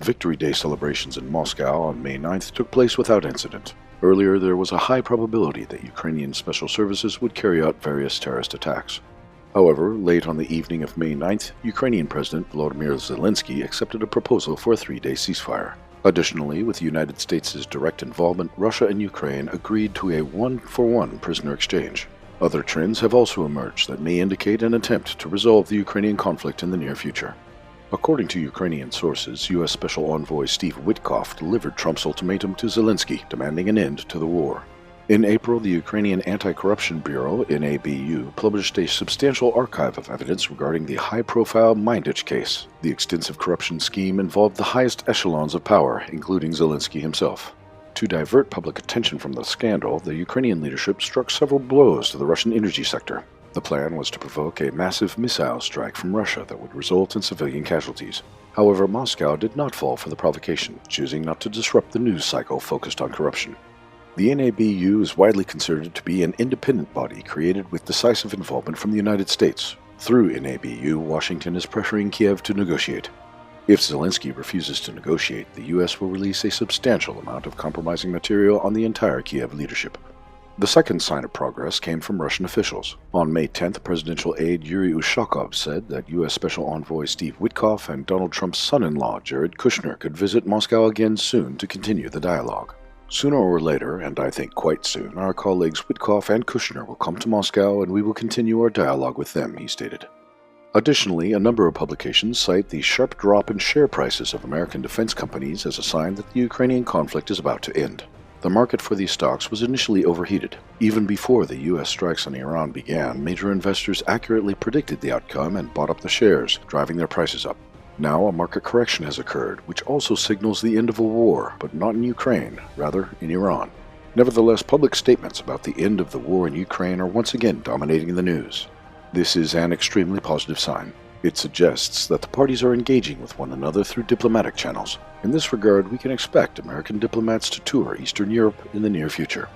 Victory Day celebrations in Moscow on May 9th took place without incident. Earlier, there was a high probability that Ukrainian special services would carry out various terrorist attacks. However, late on the evening of May 9th, Ukrainian President Volodymyr Zelenskyy accepted a proposal for a 3-day ceasefire. Additionally, with the United States' direct involvement, Russia and Ukraine agreed to a one-for-one prisoner exchange. Other trends have also emerged that may indicate an attempt to resolve the Ukrainian conflict in the near future. According to Ukrainian sources, U.S. Special Envoy Steve Witkoff delivered Trump's ultimatum to Zelenskyy, demanding an end to the war. In April, the Ukrainian Anti-Corruption Bureau, NABU, published a substantial archive of evidence regarding the high-profile Mindich case. The extensive corruption scheme involved the highest echelons of power, including Zelenskyy himself. To divert public attention from the scandal, the Ukrainian leadership struck several blows to the Russian energy sector. The plan was to provoke a massive missile strike from Russia that would result in civilian casualties. However, Moscow did not fall for the provocation, choosing not to disrupt the news cycle focused on corruption. The NABU is widely considered to be an independent body created with decisive involvement from the United States. Through NABU, Washington is pressuring Kiev to negotiate. If Zelenskyy refuses to negotiate, the U.S. will release a substantial amount of compromising material on the entire Kiev leadership. The second sign of progress came from Russian officials. On May 10th, presidential aide Yuri Ushakov said that U.S. Special Envoy Steve Witkoff and Donald Trump's son-in-law Jared Kushner could visit Moscow again soon to continue the dialogue. Sooner or later, and I think quite soon, our colleagues Witkoff and Kushner will come to Moscow and we will continue our dialogue with them, he stated. Additionally, a number of publications cite the sharp drop in share prices of American defense companies as a sign that the Ukrainian conflict is about to end. The market for these stocks was initially overheated. Even before the U.S. strikes on Iran began, major investors accurately predicted the outcome and bought up the shares, driving their prices up. Now a market correction has occurred, which also signals the end of a war, but not in Ukraine, rather in Iran. Nevertheless, public statements about the end of the war in Ukraine are once again dominating the news. This is an extremely positive sign. It suggests that the parties are engaging with one another through diplomatic channels. In this regard, we can expect American diplomats to tour Eastern Europe in the near future.